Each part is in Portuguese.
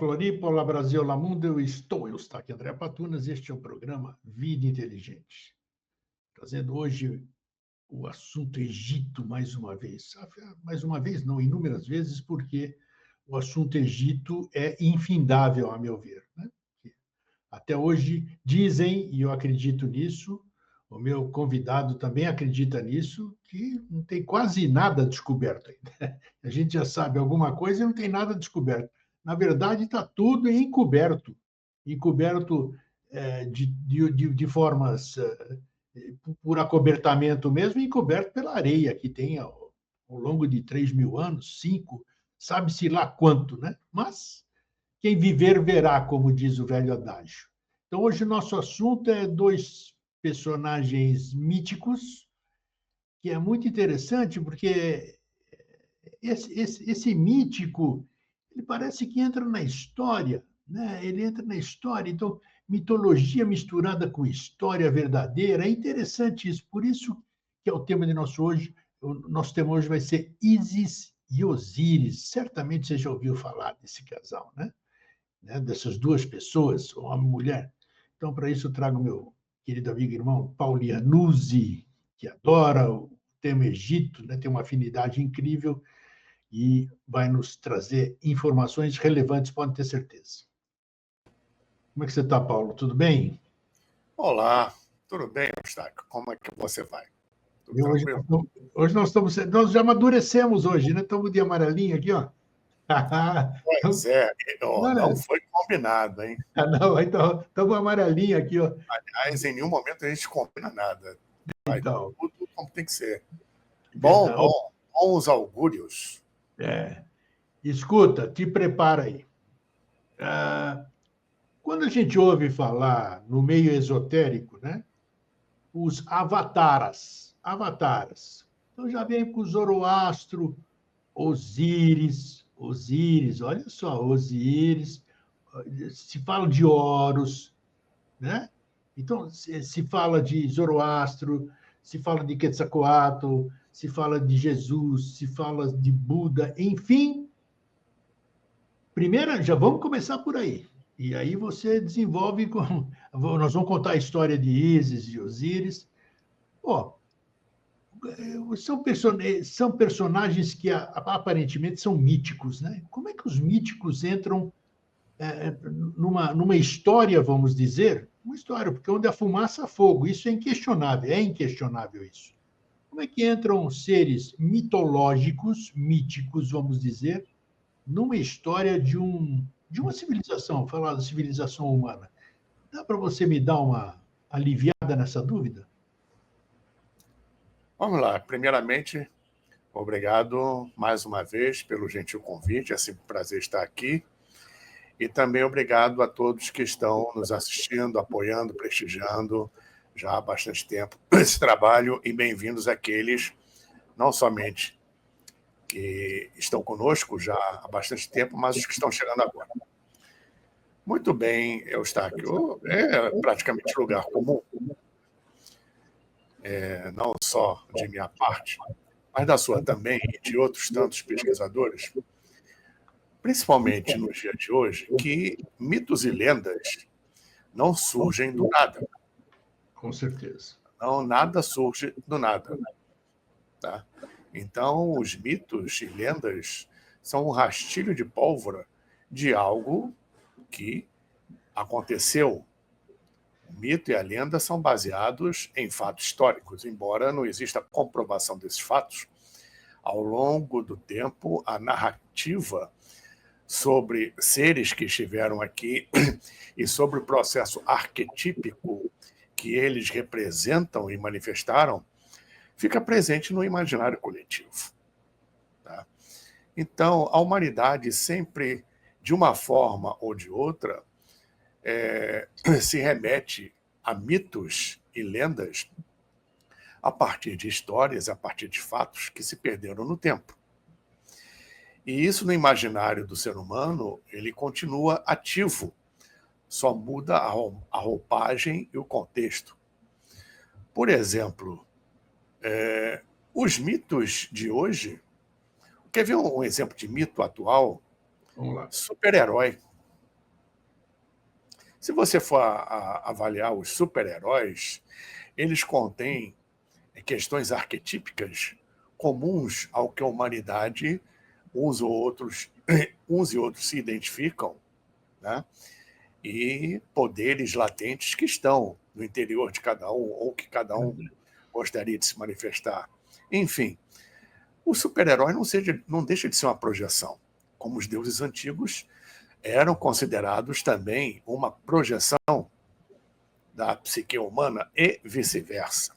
Floripa, olá Brasil, olá mundo, eu estou aqui, André Patunas, este é o programa Vida Inteligente. Trazendo hoje o assunto Egito mais uma vez. Mais uma vez, não, inúmeras vezes, porque o assunto Egito é infindável, a meu ver, né? Até hoje dizem, e eu acredito nisso, o meu convidado também acredita nisso, que não tem quase nada descoberto ainda. A gente já sabe alguma coisa e não tem nada descoberto. Na verdade, está tudo encoberto, encoberto de formas por acobertamento mesmo, e encoberto pela areia que tem ao longo de 3.000 anos, 5, sabe-se lá quanto, né? Mas quem viver verá, como diz o velho adágio. Então, hoje o nosso assunto é dois personagens míticos, que é muito interessante, porque esse mítico, ele parece que entra na história, né? Ele entra na história. Então, mitologia misturada com história verdadeira, é interessante isso. Por isso que é o tema de nosso hoje. O nosso tema hoje vai ser Ísis e Osíris. Certamente você já ouviu falar desse casal, né? Dessas duas pessoas, homem e mulher. Então, para isso, eu trago meu querido amigo e irmão Paulo Iannuzzi, que adora o tema Egito, né? Tem uma afinidade incrível e vai nos trazer informações relevantes, pode ter certeza. Como é que você está, Paulo? Tudo bem? Olá, tudo bem, Eustáquio? Como é que você vai? Tudo tranquilo? Nós já amadurecemos hoje, né? Estamos de amarelinho aqui, ó. Pois é, não Não, foi combinado, hein? não, então, estamos amarelinho aqui, ó. Aliás, em nenhum momento a gente combina nada. Vai Então, tudo como tem que ser. verdade. Bons augúrios. Escuta, te prepara aí. Quando a gente ouve falar no meio esotérico, né? Os avataras. Então já vem com o Zoroastro, Osíris, olha só, Osíris, se fala de Horus, né? Então se fala de Zoroastro, se fala de Quetzalcoatl, se fala de Jesus, se fala de Buda, enfim. Primeiro, já vamos começar por aí. E aí você desenvolve com. Nós vamos contar a história de Ísis e Osíris. Pô, são personagens que aparentemente são míticos, né? Como é que os míticos entram numa história, vamos dizer? Uma história, porque onde há fumaça, há fogo. Isso é inquestionável isso. Como é que entram seres mitológicos, míticos, vamos dizer, numa história de uma civilização, falar da civilização humana? Dá para você me dar uma aliviada nessa dúvida? Vamos lá. Primeiramente, obrigado mais uma vez pelo gentil convite. É sempre um prazer estar aqui. E também obrigado a todos que estão nos assistindo, apoiando, prestigiando já há bastante tempo esse trabalho, e bem-vindos àqueles, não somente que estão conosco já há bastante tempo, mas os que estão chegando agora. Muito bem, Eustáquio. É praticamente lugar comum, não só de minha parte, mas da sua também e de outros tantos pesquisadores, principalmente no dia de hoje, que mitos e lendas não surgem do nada. Com certeza. Não, nada surge do nada. Tá? Então, os mitos e lendas são um rastilho de pólvora de algo que aconteceu. O mito e a lenda são baseados em fatos históricos, embora não exista comprovação desses fatos. Ao longo do tempo, a narrativa sobre seres que estiveram aqui e sobre o processo arquetípico que eles representam e manifestaram fica presente no imaginário coletivo. Tá? Então, a humanidade sempre, de uma forma ou de outra, se remete a mitos e lendas a partir de histórias, a partir de fatos que se perderam no tempo. E isso, no imaginário do ser humano, ele continua ativo, só muda a roupagem e o contexto. Por exemplo, os mitos de hoje. Quer ver um exemplo de mito atual? Vamos lá. Super-herói. Se você for avaliar os super-heróis, eles contêm questões arquetípicas comuns ao que a humanidade, uns e outros se identificam, né? E poderes latentes que estão no interior de cada um, ou que cada um gostaria de se manifestar. Enfim, o super-herói não deixa de ser uma projeção, como os deuses antigos eram considerados também uma projeção da psique humana e vice-versa.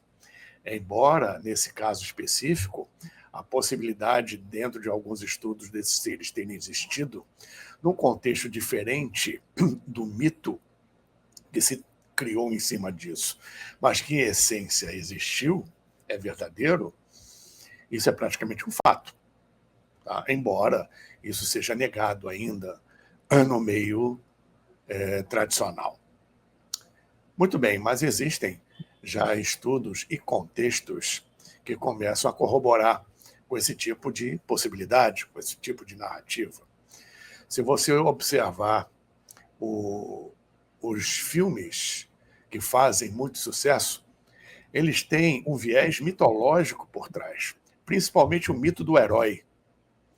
Embora, nesse caso específico, a possibilidade, dentro de alguns estudos desses seres terem existido, num contexto diferente do mito que se criou em cima disso, mas que, em essência, existiu, é verdadeiro, isso é praticamente um fato. Tá? Embora isso seja negado ainda no meio tradicional. Muito bem, mas existem já estudos e contextos que começam a corroborar com esse tipo de possibilidade, com esse tipo de narrativa. Se você observar os filmes que fazem muito sucesso, eles têm um viés mitológico por trás, principalmente o mito do herói,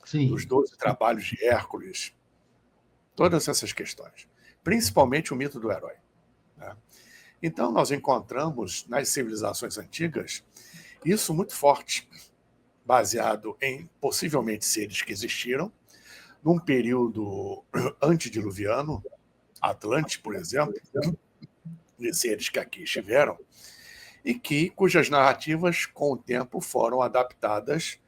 Sim. dos 12 trabalhos de Hércules, todas essas questões, principalmente o mito do herói. Né? Então, nós encontramos nas civilizações antigas isso muito forte, baseado em possivelmente seres que existiram num período antediluviano, Atlante, por exemplo, de seres que aqui estiveram, e cujas narrativas, com o tempo, foram adaptadas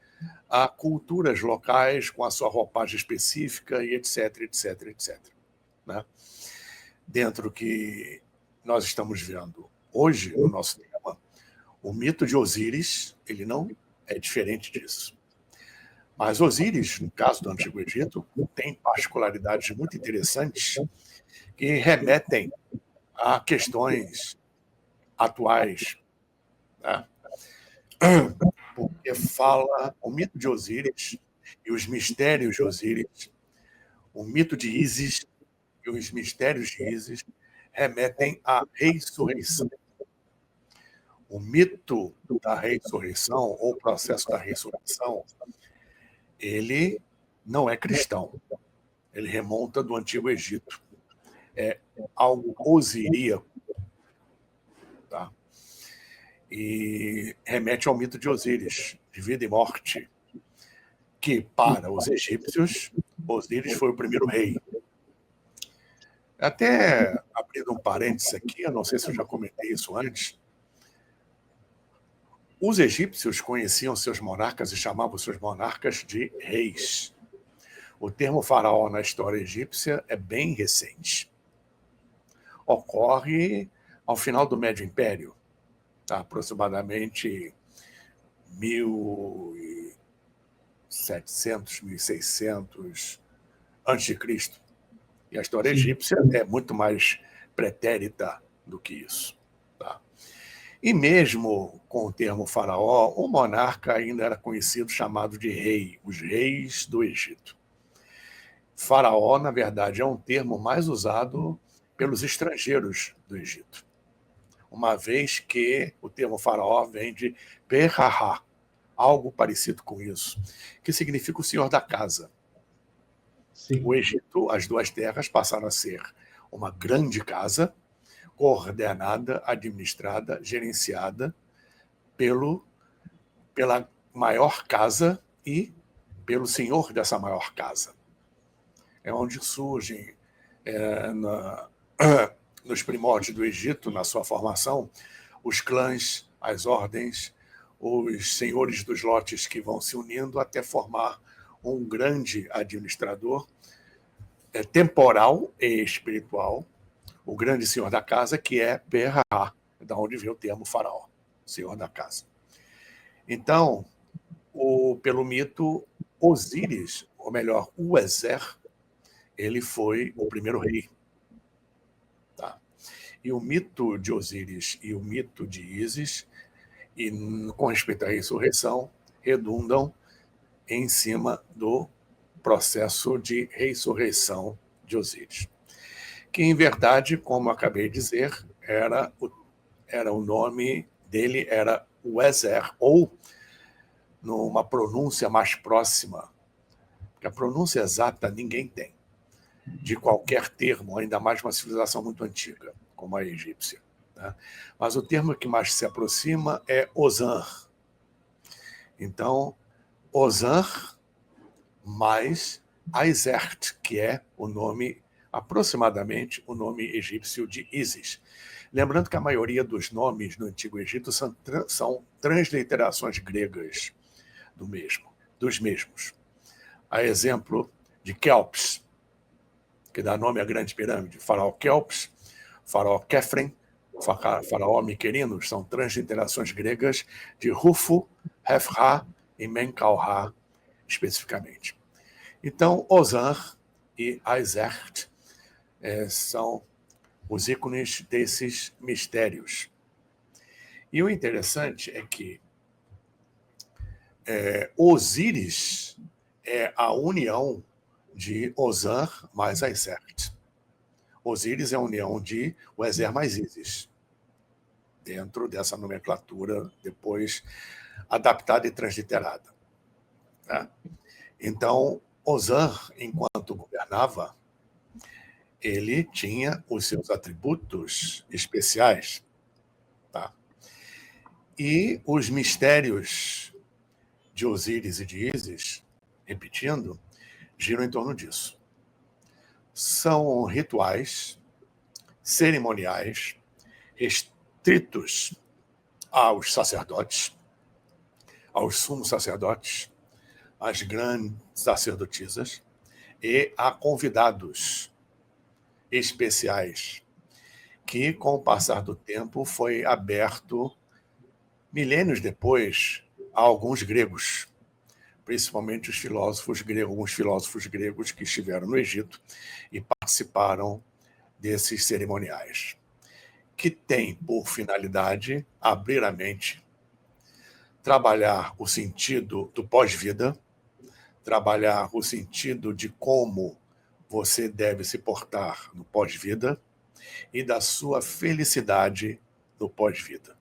a culturas locais, com a sua roupagem específica, e etc, etc, etc. Né? Dentro do que nós estamos vendo hoje, no nosso tema, o mito de Osíris, ele não é diferente disso. Mas Osíris, no caso do Antigo Egito, tem particularidades muito interessantes que remetem a questões atuais, né? Porque fala o mito de Osíris e os mistérios de Osíris, o mito de Ísis e os mistérios de Ísis remetem à ressurreição. O mito da ressurreição, ou o processo da ressurreição, ele não é cristão. Ele remonta do Antigo Egito. É algo osiríaco. Tá? E remete ao mito de Osíris, de vida e morte, que, para os egípcios, Osíris foi o primeiro rei. Até abrindo um parênteses aqui, eu não sei se eu já comentei isso antes, os egípcios conheciam seus monarcas e chamavam seus monarcas de reis. O termo faraó na história egípcia é bem recente. Ocorre ao final do Médio Império, tá? Aproximadamente 1700, 1600 a.C. E a história egípcia é muito mais pretérita do que isso. Tá? E mesmo com o termo faraó, o monarca ainda era conhecido, chamado de rei, os reis do Egito. Faraó, na verdade, é um termo mais usado pelos estrangeiros do Egito, uma vez que o termo faraó vem de Perhahá, algo parecido com isso, que significa o senhor da casa. Sim. O Egito, as duas terras passaram a ser uma grande casa, coordenada, administrada, gerenciada pela maior casa e pelo senhor dessa maior casa. É onde surgem, nos primórdios do Egito, na sua formação, os clãs, as ordens, os senhores dos lotes que vão se unindo até formar um grande administrador temporal e espiritual, o grande senhor da casa, que é Perhahá, da onde vem o termo faraó, senhor da casa. Então, pelo mito, Osíris, ou melhor, Uezer, ele foi o primeiro rei. Tá? E o mito de Osíris e o mito de Ísis, e com respeito à ressurreição, redundam em cima do processo de ressurreição de Osíris. que, em verdade, como eu acabei de dizer, era o nome dele era Uezer, ou, numa pronúncia mais próxima, porque a pronúncia exata ninguém tem, de qualquer termo, ainda mais uma civilização muito antiga, como a egípcia. Né? Mas o termo que mais se aproxima é Ozan. Então, Ozan mais Aizert, que é o nome, aproximadamente, o nome egípcio de Ísis. Lembrando que a maioria dos nomes no Antigo Egito são transliterações gregas dos mesmos. A exemplo de Kelps, que dá nome à Grande Pirâmide, Faraó Kelps, Faraó Kefren, Faraó Miquerinos, são transliterações gregas de Rufo, Hefra e Menkaure, especificamente. Então, Ozan e Aizert são os ícones desses mistérios. E o interessante é que Osíris é a união de Ozan mais Aizert. Osíris é a união de Uezer mais Ísis, dentro dessa nomenclatura depois adaptada e transliterada. Tá? Então, Ozan, enquanto governava, ele tinha os seus atributos especiais. Tá? E os mistérios de Osíris e de Ísis, repetindo, giram em torno disso. São rituais cerimoniais restritos aos sacerdotes, aos sumos sacerdotes, às grandes sacerdotisas e a convidados especiais, que, com o passar do tempo, foi aberto, milênios depois, a alguns gregos, principalmente alguns filósofos gregos que estiveram no Egito e participaram desses cerimoniais, que tem por finalidade abrir a mente, trabalhar o sentido do pós-vida, trabalhar o sentido de como você deve se portar no pós-vida e da sua felicidade no pós-vida.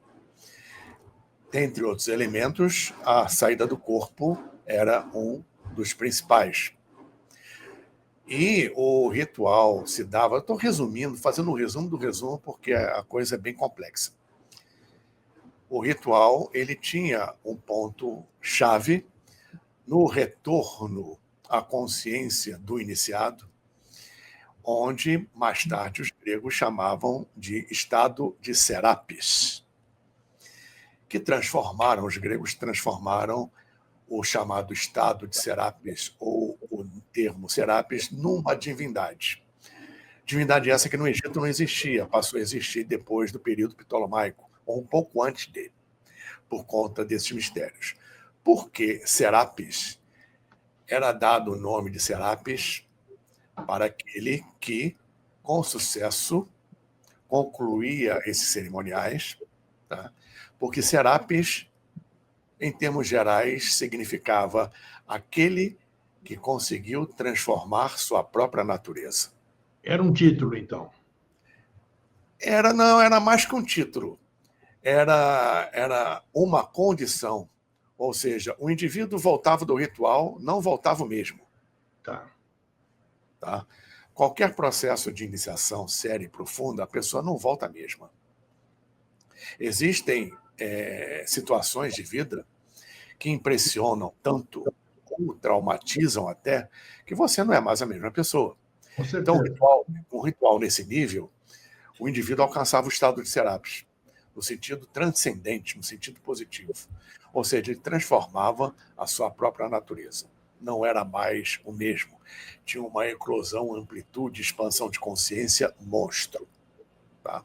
Dentre outros elementos, a saída do corpo era um dos principais. E o ritual se dava... Estou resumindo, fazendo um resumo do resumo, porque a coisa é bem complexa. O ritual ele tinha um ponto-chave no retorno à consciência do iniciado, onde, mais tarde, os gregos chamavam de estado de Serapis, que os gregos transformaram o chamado estado de Serapis, ou o termo Serapis, numa divindade. Divindade essa que no Egito não existia, passou a existir depois do período ptolomaico, ou um pouco antes dele, por conta desses mistérios. Porque Serapis era dado o nome de Serapis para aquele que, com sucesso, concluía esses cerimoniais, tá? Porque Serapis, em termos gerais, significava aquele que conseguiu transformar sua própria natureza. Era um título, então? Não, era mais que um título. Era uma condição. Ou seja, o indivíduo voltava do ritual, não voltava o mesmo. Tá? Qualquer processo de iniciação séria e profunda, a pessoa não volta a mesma. Existem situações de vida que impressionam tanto, ou traumatizam até, que você não é mais a mesma pessoa. Então, um ritual nesse nível, o indivíduo alcançava o estado de Serapis, no sentido transcendente, no sentido positivo. Ou seja, ele transformava a sua própria natureza. Não era mais o mesmo. Tinha uma eclosão, amplitude, expansão de consciência monstro. Tá?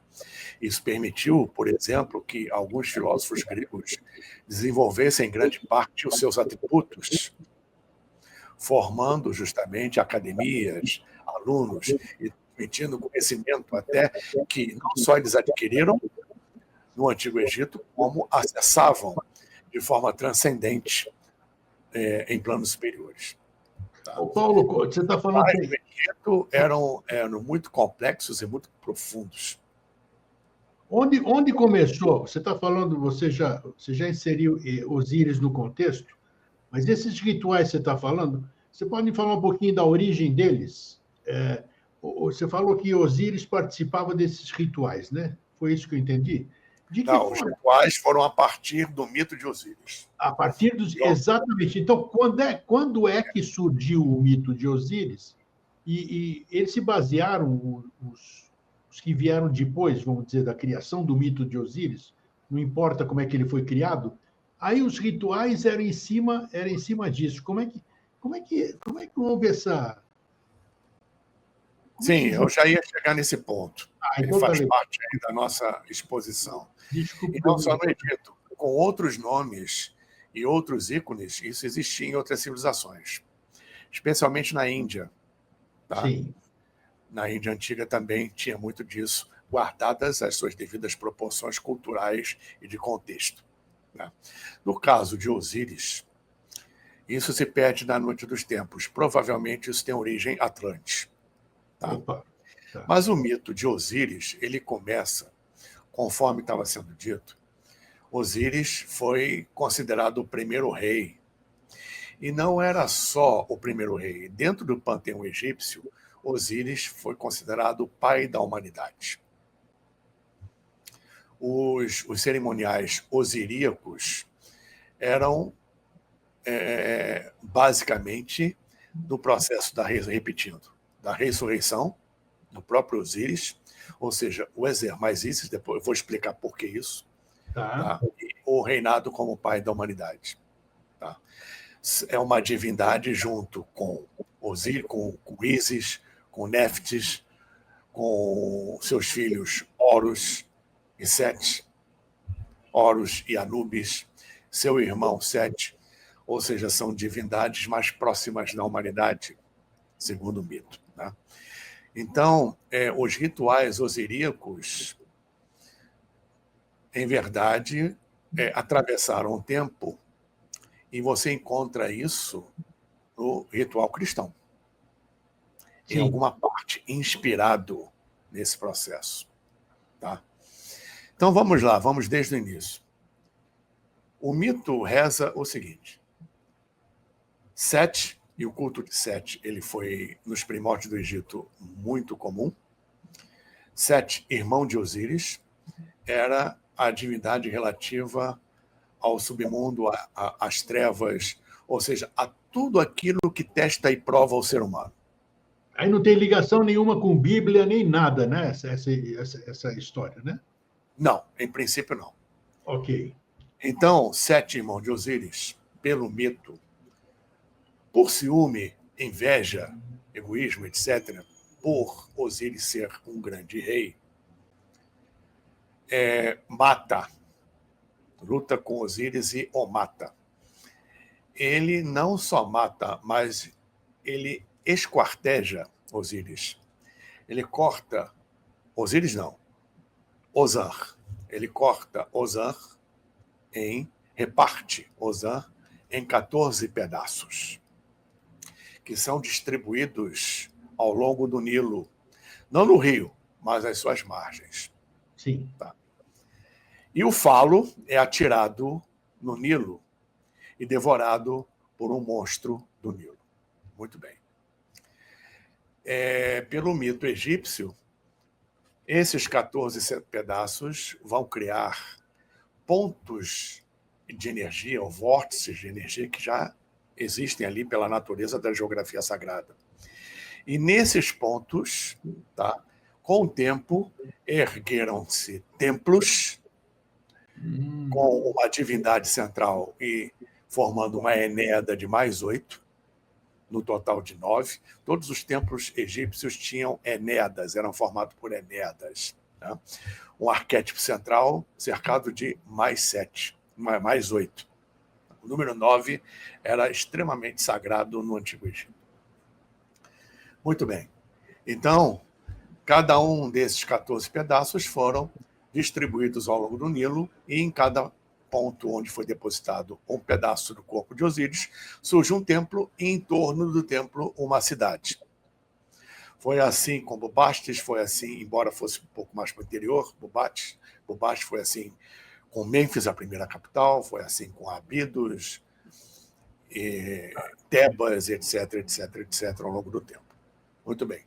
Isso permitiu, por exemplo, que alguns filósofos gregos desenvolvessem em grande parte os seus atributos, formando justamente academias, alunos, e transmitindo conhecimento até que não só eles adquiriram no Antigo Egito, como acessavam de forma transcendente em planos superiores. Tá? Ô, Paulo, você está falando... Mas no Egito eram muito complexos e muito profundos. Onde começou? Você está falando, você já inseriu Osíris no contexto, mas esses rituais que você está falando, você pode me falar um pouquinho da origem deles? Você falou que Osíris participava desses rituais, né? Foi isso que eu entendi? De que Não, os forma? rituais foram a partir do mito de Osíris. A partir dos... Exatamente. Então, quando é que surgiu o mito de Osíris? E eles se basearam, os que vieram depois, vamos dizer, da criação do mito de Osíris, não importa como é que ele foi criado, aí os rituais eram em cima disso. Como é que houve essa... Sim, eu já ia chegar nesse ponto. Ele Então tá faz legal. parte aí da nossa exposição. Desculpa. E não só no Egito, com outros nomes e outros ícones, isso existia em outras civilizações, especialmente na Índia. Tá? Sim. Na Índia Antiga também tinha muito disso, guardadas as suas devidas proporções culturais e de contexto. Né? No caso de Osíris, isso se perde na noite dos tempos. Provavelmente isso tem origem atlante. Tá? Opa. Tá. Mas o mito de Osíris, ele começa, conforme estava sendo dito, Osíris foi considerado o primeiro rei. E não era só o primeiro rei. Dentro do panteão egípcio, Osíris foi considerado o pai da humanidade. Os cerimoniais osiríacos eram basicamente do processo da ressurreição do próprio Osíris, ou seja, o Ezer mais Isis, depois eu vou explicar por que isso, tá? E o reinado como pai da humanidade. Tá? É uma divindade junto com Osíris, com Ísis, com Néftis, com seus filhos Horus e Sete, Horus e Anubis, seu irmão Sete, ou seja, são divindades mais próximas da humanidade, segundo o mito. Né? Então, os rituais osiríacos, em verdade, atravessaram o tempo e você encontra isso no ritual cristão. Sim. Em alguma parte, inspirado nesse processo. Tá? Então, vamos lá, vamos desde o início. O mito reza o seguinte: Sete, e o culto de Sete, ele foi, nos primórdios do Egito, muito comum. Sete, irmão de Osíris, era a divindade relativa ao submundo, às trevas, ou seja, a tudo aquilo que testa e prova o ser humano. Aí não tem ligação nenhuma com Bíblia, nem nada, né? Essa história, né? Não, em princípio não. Ok. Então, Sete, irmão de Osíris, pelo mito, por ciúme, inveja, egoísmo, etc., por Osíris ser um grande rei, luta com Osíris e o mata. Ele não só mata, mas ele esquarteja Osíris. Ele corta... Osíris não. Ozan. Ele corta Ozan reparte Ozan em 14 pedaços, que são distribuídos ao longo do Nilo. Não no rio, mas às suas margens. Sim. Tá? E o falo é atirado no Nilo e devorado por um monstro do Nilo. Muito bem. Pelo mito egípcio, esses 14 pedaços vão criar pontos de energia, ou vórtices de energia, que já existem ali pela natureza da geografia sagrada. E nesses pontos, tá, com o tempo, ergueram-se templos com uma divindade central e formando uma Enéada de mais 8, no total de 9. Todos os templos egípcios tinham Enéadas, eram formados por Enéadas. Né? Um arquétipo central cercado de mais 7, mais 8. O número 9 era extremamente sagrado no Antigo Egito. Muito bem. Então, cada um desses 14 pedaços foram distribuídos ao longo do Nilo e em cada ponto onde foi depositado um pedaço do corpo de Osíris, surge um templo e em torno do templo uma cidade. Foi assim com Bubastes, foi assim, embora fosse um pouco mais para o interior, Bubastes foi assim com Mênfis, a primeira capital, foi assim com Abidos, Tebas, etc, ao longo do tempo. Muito bem.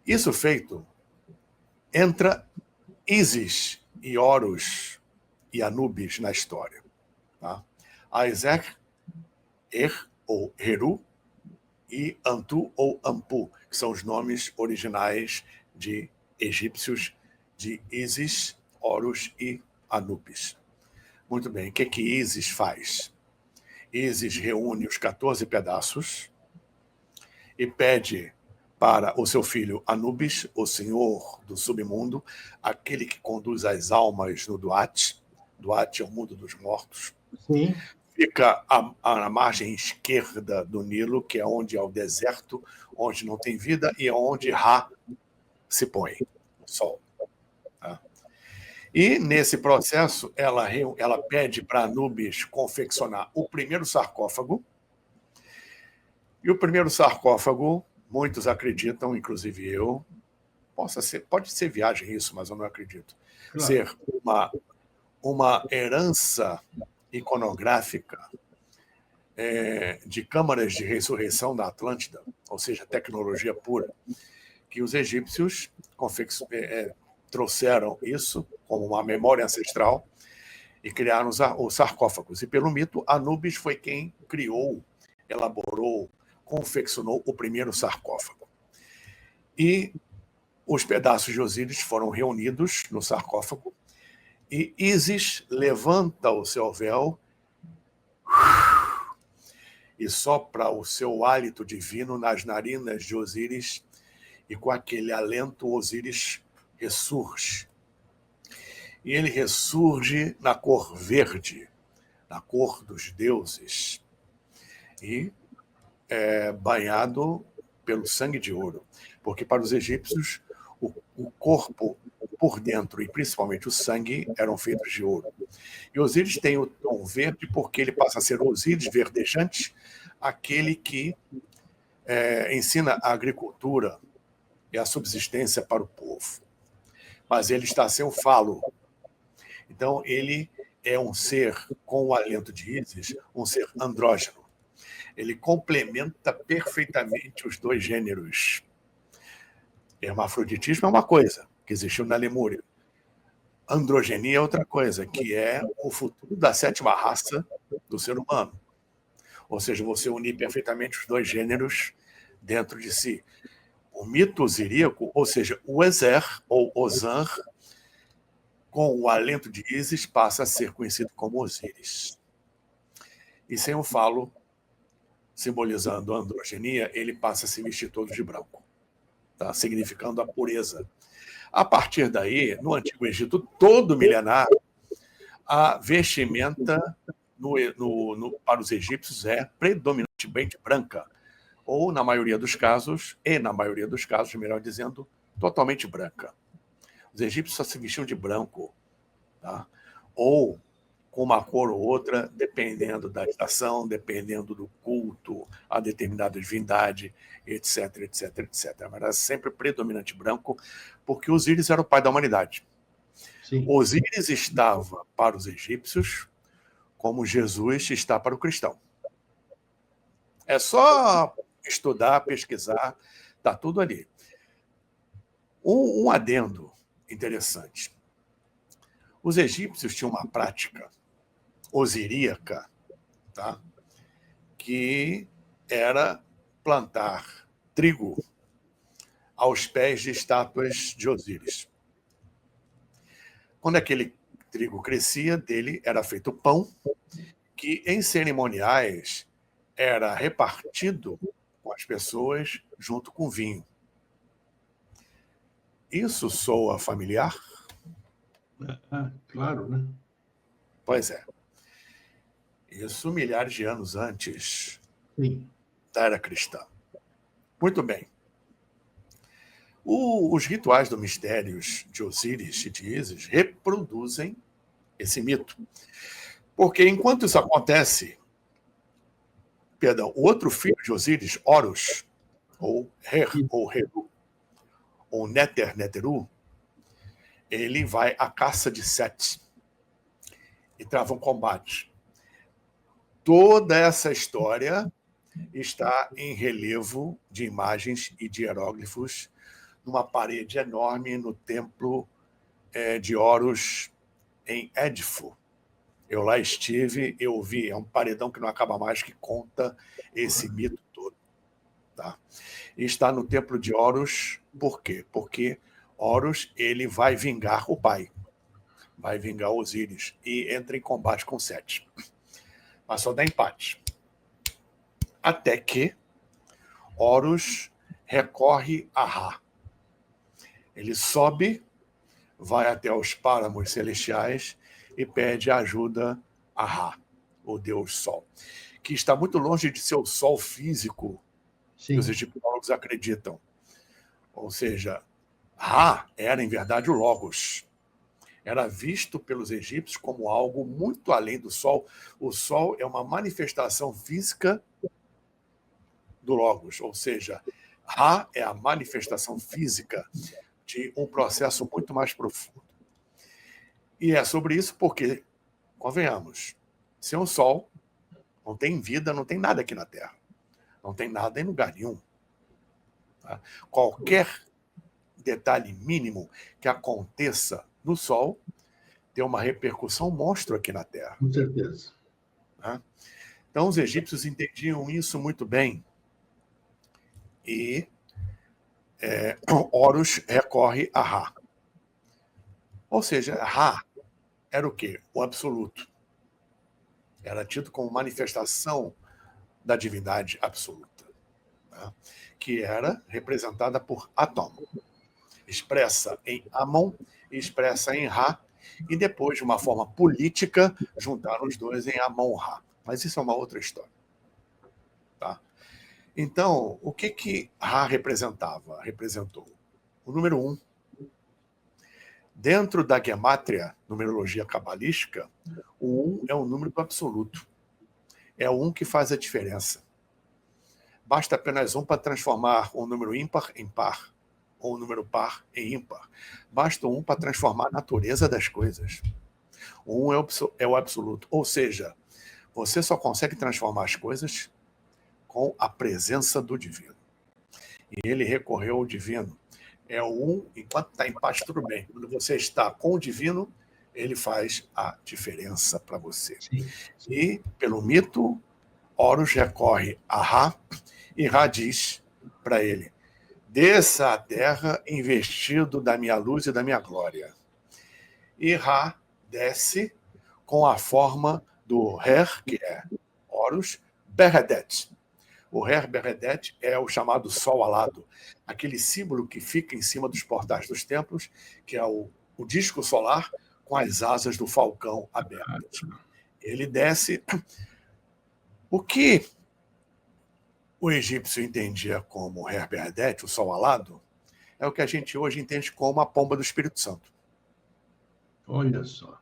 Isso feito, entra Ísis e Horus e Anubis na história. Tá? Aizek, ou Heru, e Antu ou Ampu, que são os nomes originais de egípcios de Ísis, Horus e Anubis. Muito bem, o que Ísis faz? Ísis reúne os 14 pedaços e pede para o seu filho Anubis, o senhor do submundo, aquele que conduz as almas no Duat. Duat é o mundo dos mortos. Sim. Fica à margem esquerda do Nilo, que é onde é o deserto, onde não tem vida e é onde Ra se põe, o sol. Tá? E, nesse processo, ela pede para Anubis confeccionar o primeiro sarcófago. E o primeiro sarcófago, muitos acreditam, inclusive eu, pode ser viagem isso, mas eu não acredito, claro, ser uma herança iconográfica de câmaras de ressurreição da Atlântida, ou seja, tecnologia pura, que os egípcios trouxeram isso como uma memória ancestral e criaram os sarcófagos. E pelo mito, Anubis foi quem criou, elaborou, confeccionou o primeiro sarcófago. E os pedaços de Osíris foram reunidos no sarcófago e Ísis levanta o seu véu e sopra o seu hálito divino nas narinas de Osíris, e com aquele alento Osíris ressurge. E ele ressurge na cor verde, na cor dos deuses, e banhado pelo sangue de ouro, porque para os egípcios o corpo por dentro e principalmente o sangue eram feitos de ouro. E Osíris tem o tom verde porque ele passa a ser Osíris verdejante, aquele que ensina a agricultura e a subsistência para o povo. Mas ele está sem o falo. Então, ele é um ser com o alento de Ísis, um ser andrógeno. Ele complementa perfeitamente os dois gêneros. Hermafroditismo é uma coisa que existiu na Lemúria. Androgenia é outra coisa, que é o futuro da 7ª raça do ser humano. Ou seja, você unir perfeitamente os dois gêneros dentro de si. O mito osiríaco, ou seja, o Ezer, ou Ozan, com o alento de Ísis, passa a ser conhecido como Osíris. E sem o falo, simbolizando a androgenia, ele passa a se vestir todo de branco, tá? Significando a pureza. A partir daí, no Antigo Egito, todo milenar, a vestimenta para os egípcios é predominantemente branca, ou, na maioria dos casos, melhor dizendo, totalmente branca. Os egípcios só se vestiam de branco, tá? Ou com uma cor ou outra, dependendo da estação, dependendo do culto a determinada divindade, etc. Mas era sempre predominante branco, porque Osíris era o pai da humanidade. Sim. Osíris estava para os egípcios como Jesus está para o cristão. É só estudar, pesquisar, está tudo ali. Um adendo interessante. Os egípcios tinham uma prática osiríaca, tá? Que era plantar trigo aos pés de estátuas de Osíris. Quando aquele trigo crescia, dele era feito pão, que em cerimoniais era repartido com as pessoas junto com vinho. Isso soa familiar? Claro, né? Pois é. Isso milhares de anos antes Sim. da era cristã. Muito bem. Os rituais do mistérios de Osíris e de Ísis reproduzem esse mito. Porque enquanto isso acontece, o outro filho de Osíris, Horus, ou Her, ou Heru, ou Neter, Neteru, ele vai à caça de Sete e trava um combate. Toda essa história está em relevo de imagens e de hieróglifos numa parede enorme no templo de Horus, em Édifo. Eu lá estive, eu vi, é um paredão que não acaba mais, que conta esse mito todo. Tá? E está no templo de Horus, por quê? Porque Horus, ele vai vingar o pai, vai vingar Osíris, e entra em combate com Sete. Mas só dá empate. Até que Horus recorre a Ra. Ele sobe, vai até os páramos celestiais e pede ajuda a Ra, o deus Sol, que está muito longe de ser o Sol físico que os egiptólogos acreditam. Ou seja, Ra era, em verdade, o Logos. Era visto pelos egípcios como algo muito além do Sol. O Sol é uma manifestação física do Logos, ou seja, Ra é a manifestação física de um processo muito mais profundo. E é sobre isso porque, convenhamos, sem o Sol, não tem vida, não tem nada aqui na Terra. Não tem nada em lugar nenhum. Tá? Qualquer detalhe mínimo que aconteça no Sol tem uma repercussão monstro aqui na Terra. Com certeza. Tá? Então, os egípcios entendiam isso muito bem. E Horus recorre a Ra. Ou seja, Ra era o quê? O absoluto. Era tido como manifestação da divindade absoluta, né? Que era representada por Atom, expressa em Amon e expressa em Ra, e depois, de uma forma política, juntaram os dois em Amon-Ra. Mas isso é uma outra história. Tá? Então, o que Ra representava? Representou o número 1. Dentro da gemátria, numerologia cabalística, o 1 é o número do absoluto. É o 1 que faz a diferença. Basta apenas 1 para transformar um número ímpar em par, ou um número par em ímpar. Basta 1 para transformar a natureza das coisas. O 1 é o absoluto. Ou seja, você só consegue transformar as coisas com a presença do divino. E ele recorreu ao divino. É o 1, enquanto está em paz, tudo bem. Quando você está com o divino, ele faz a diferença para você. Sim. E, pelo mito, Horus recorre a Ra, e Ra diz para ele: desça a terra investido da minha luz e da minha glória. E Ra desce com a forma do Her, que é Horus, Beredet. O Her Beredet é o chamado Sol alado, aquele símbolo que fica em cima dos portais dos templos, que é o disco solar com as asas do falcão abertas. Ele desce. O que o egípcio entendia como Her Beredet, o Sol alado, é o que a gente hoje entende como a pomba do Espírito Santo. Olha só.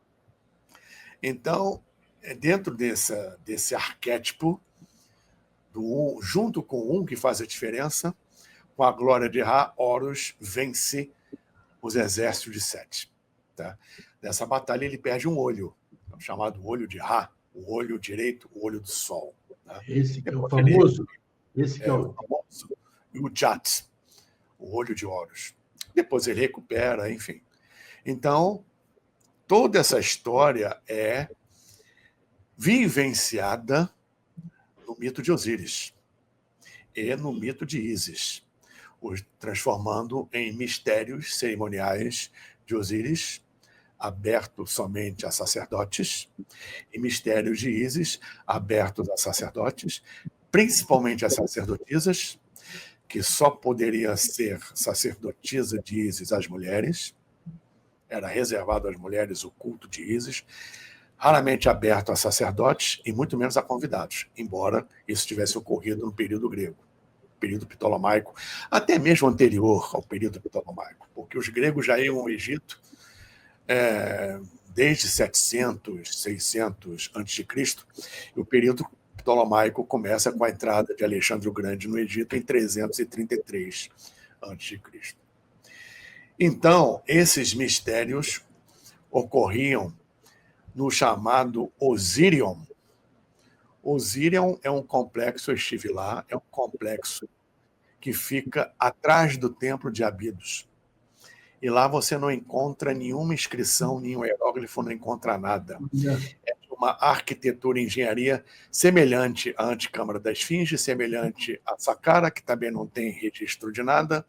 Então, dentro desse arquétipo, do 1, junto com o 1 que faz a diferença, com a glória de Ra, Horus vence os exércitos de Sete. Tá? Nessa batalha ele perde um olho, chamado olho de Ra, o olho direito, o olho do Sol. Tá? Esse que é o famoso. Esse que é o famoso. E o Jat, o olho de Horus. Depois ele recupera, enfim. Então, toda essa história é vivenciada no mito de Osíris e no mito de Ísis, transformando em mistérios cerimoniais de Osíris, abertos somente a sacerdotes, e mistérios de Ísis, abertos a sacerdotes, principalmente a sacerdotisas, que só poderia ser sacerdotisa de Ísis as mulheres, era reservado às mulheres o culto de Ísis, raramente aberto a sacerdotes e muito menos a convidados, embora isso tivesse ocorrido no período grego. período ptolomaico, até mesmo anterior ao período ptolomaico, porque os gregos já iam ao Egito desde 700, 600 a.C., e o período ptolomaico começa com a entrada de Alexandre o Grande no Egito em 333 a.C. Então, esses mistérios ocorriam no chamado Osirion. Osirion é um complexo, eu estive lá, é um complexo que fica atrás do templo de Abidos. E lá você não encontra nenhuma inscrição, nenhum hieróglifo, não encontra nada. É uma arquitetura e engenharia semelhante à Antecâmara da Esfinge, semelhante a Saqqara, que também não tem registro de nada,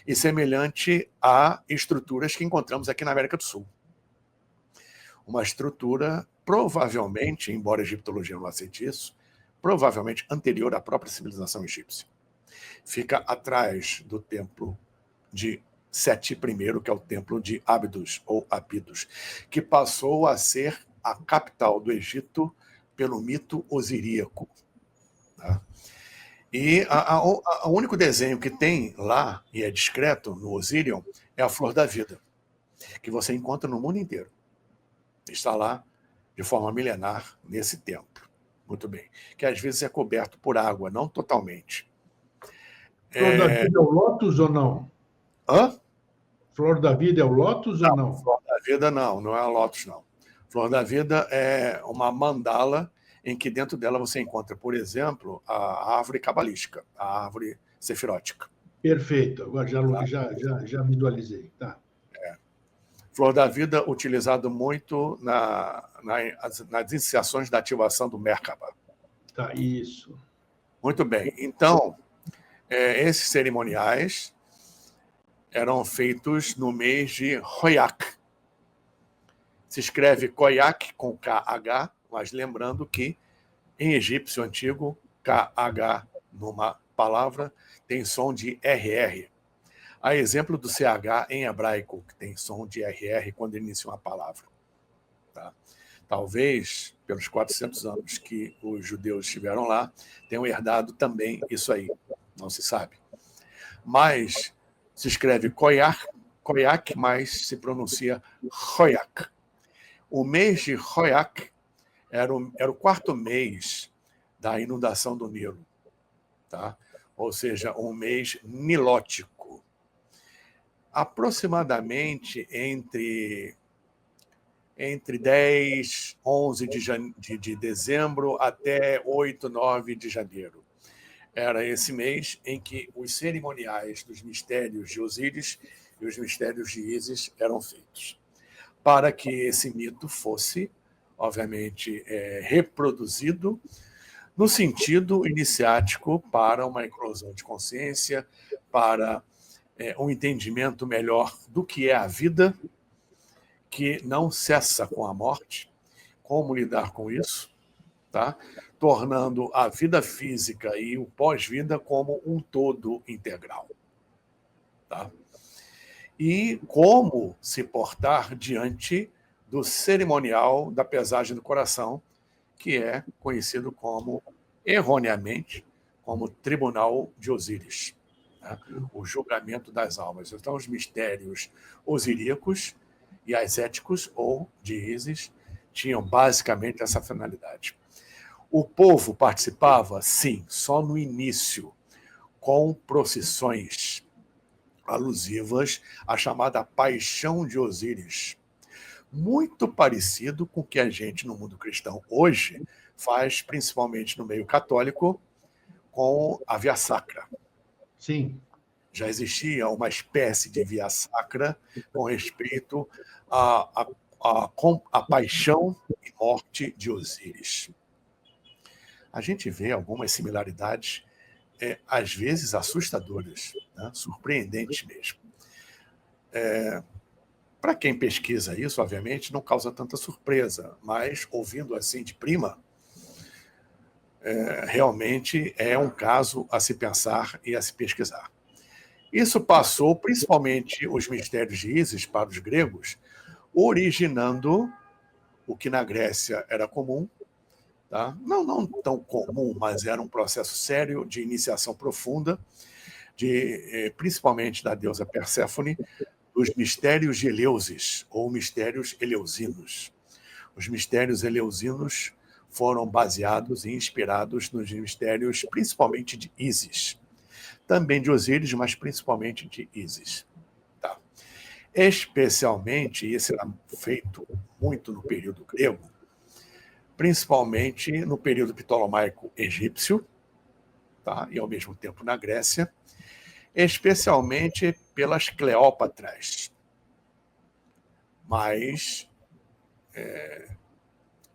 e semelhante a estruturas que encontramos aqui na América do Sul. Uma estrutura provavelmente, embora a egiptologia não aceite isso, provavelmente anterior à própria civilização egípcia. Fica atrás do templo de Seti I, que é o templo de Abidos, ou Abidos, que passou a ser a capital do Egito pelo mito osiríaco. Tá? E o único desenho que tem lá, e é discreto, no Osirion, é a Flor da Vida, que você encontra no mundo inteiro. Está lá de forma milenar nesse templo. Muito bem. Que às vezes é coberto por água, não totalmente. Flor da Vida é o lótus ou não? Hã? Flor da Vida é o lótus ou não? Flor da Vida não é a lótus, não. Flor da Vida é uma mandala em que dentro dela você encontra, por exemplo, a árvore cabalística, a árvore sefirótica. Perfeito. Agora já visualizei. Tá. Flor da Vida utilizado muito nas iniciações da ativação do Merkaba. Tá, isso. Muito bem. Então, esses cerimoniais eram feitos no mês de Khoiak. Se escreve Khoiak com KH, mas lembrando que em egípcio antigo, KH numa palavra tem som de RR. A exemplo do CH em hebraico, que tem som de RR quando inicia uma palavra. Tá? Talvez, pelos 400 anos que os judeus estiveram lá, tenham herdado também isso aí. Não se sabe. Mas se escreve Khoiak, mas se pronuncia Khoiak. O mês de Khoiak era o quarto mês da inundação do Nilo. Tá? Ou seja, um mês nilótico. Aproximadamente entre 10, 11 de dezembro até 8, 9 de janeiro. Era esse mês em que os cerimoniais dos mistérios de Osíris e os mistérios de Ísis eram feitos, para que esse mito fosse, obviamente, reproduzido no sentido iniciático para uma eclosão de consciência, para um entendimento melhor do que é a vida, que não cessa com a morte, como lidar com isso, tá? Tornando a vida física e o pós-vida como um todo integral. Tá? E como se portar diante do cerimonial da pesagem do coração, que é conhecido como, erroneamente, como Tribunal de Osíris. O julgamento das almas. Então, os mistérios osiríacos e ascéticos, ou de Ísis, tinham basicamente essa finalidade. O povo participava, sim, só no início, com procissões alusivas à chamada Paixão de Osíris. Muito parecido com o que a gente, no mundo cristão, hoje, faz, principalmente no meio católico, com a Via Sacra. Sim. Já existia uma espécie de via sacra com respeito à paixão e morte de Osíris. A gente vê algumas similaridades, às vezes assustadoras, né? Surpreendentes mesmo. Para quem pesquisa isso, obviamente, não causa tanta surpresa, mas ouvindo assim de prima, realmente é um caso a se pensar e a se pesquisar. Isso passou, principalmente os mistérios de Ísis, para os gregos, originando o que na Grécia era comum tá? Não tão comum, mas era um processo sério de iniciação profunda, principalmente da deusa Perséfone, dos mistérios de Eleusis, ou mistérios eleusinos. Os mistérios eleusinos foram baseados e inspirados nos mistérios principalmente de Ísis, também de Osíris, mas principalmente de Ísis. Tá? Especialmente, isso era feito muito no período grego, principalmente no período ptolomaico egípcio, tá? E ao mesmo tempo na Grécia, especialmente pelas Cleópatras, mas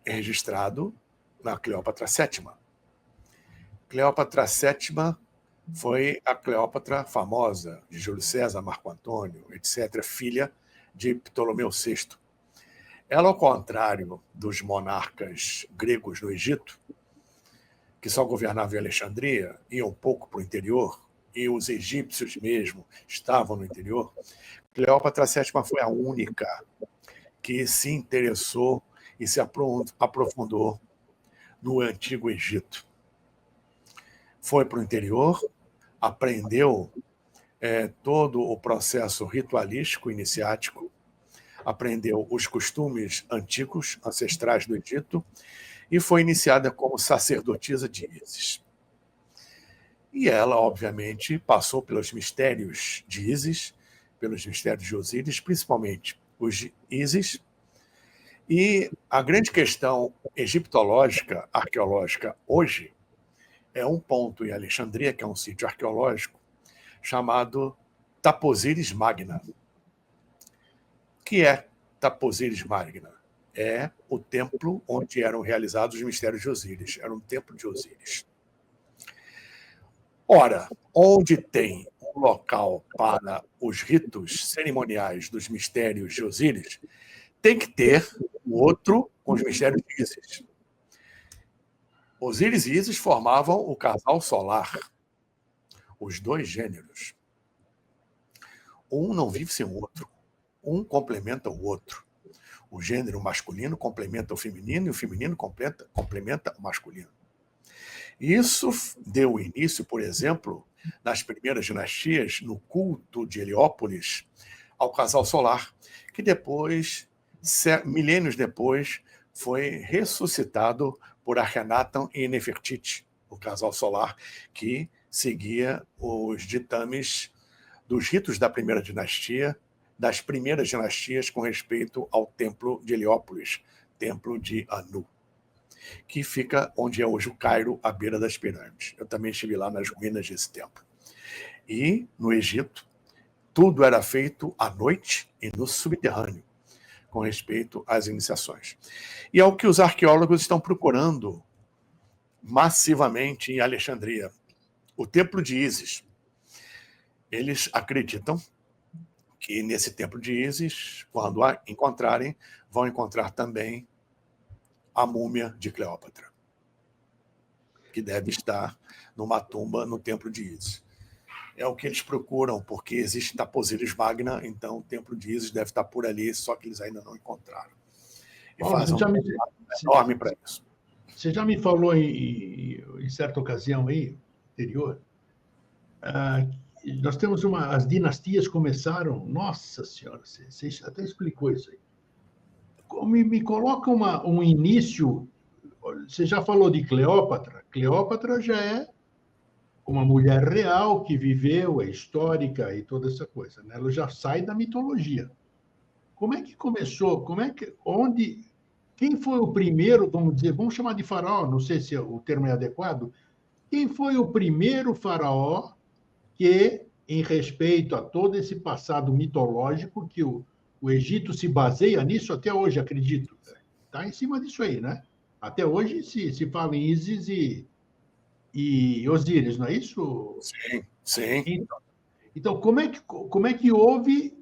registrado na Cleópatra VII. Cleópatra VII foi a Cleópatra famosa, de Júlio César, Marco Antônio, etc., filha de Ptolomeu VI. Ela, ao contrário dos monarcas gregos no Egito, que só governavam em Alexandria, iam um pouco para o interior, e os egípcios mesmo estavam no interior, Cleópatra VII foi a única que se interessou e se aprofundou no Antigo Egito. Foi para o interior, aprendeu todo o processo ritualístico iniciático, aprendeu os costumes antigos, ancestrais do Egito, e foi iniciada como sacerdotisa de Ísis. E ela, obviamente, passou pelos mistérios de Ísis, pelos mistérios de Osíris, principalmente os de Ísis. E a grande questão egiptológica, arqueológica, hoje, é um ponto em Alexandria, que é um sítio arqueológico, chamado Taposiris Magna. O que é Taposiris Magna? É o templo onde eram realizados os mistérios de Osíris. Era um templo de Osíris. Ora, onde tem um local para os ritos cerimoniais dos mistérios de Osíris, tem que ter o outro com os mistérios de Ísis. Osíris e Ísis formavam o casal solar, os dois gêneros. Um não vive sem o outro. Um complementa o outro. O gênero masculino complementa o feminino e o feminino complementa o masculino. Isso deu início, por exemplo, nas primeiras dinastias, no culto de Heliópolis, ao casal solar, que depois, milênios depois, foi ressuscitado por Akhenaton e Nefertiti, o casal solar, que seguia os ditames dos ritos da primeira dinastia, das primeiras dinastias com respeito ao templo de Heliópolis, templo de Anu, que fica onde é hoje o Cairo, à beira das pirâmides. Eu também estive lá nas ruínas desse templo. E, no Egito, tudo era feito à noite e no subterrâneo, com respeito às iniciações. E é o que os arqueólogos estão procurando massivamente em Alexandria. O templo de Ísis. Eles acreditam que nesse templo de Ísis, quando a encontrarem, vão encontrar também a múmia de Cleópatra, que deve estar numa tumba no templo de Ísis. É o que eles procuram, porque existe Taposiris Magna, então o templo de Ísis deve estar por ali, só que eles ainda não encontraram. E fazem um trabalho enorme para isso. Você já me falou em certa ocasião aí, anterior, nós temos as dinastias começaram, nossa senhora, você até explicou isso aí. Me coloca um início, você já falou de Cleópatra, Cleópatra já é uma mulher real que viveu, é histórica e toda essa coisa, né? Ela já sai da mitologia. Como é que começou? Quem foi o primeiro, vamos chamar de faraó, não sei se o termo é adequado, quem foi o primeiro faraó que, em respeito a todo esse passado mitológico, que o Egito se baseia nisso até hoje, acredito. Está em cima disso aí, né? Até hoje se fala em Ísis e Osíris, não é isso? Sim, sim. Então como é que houve,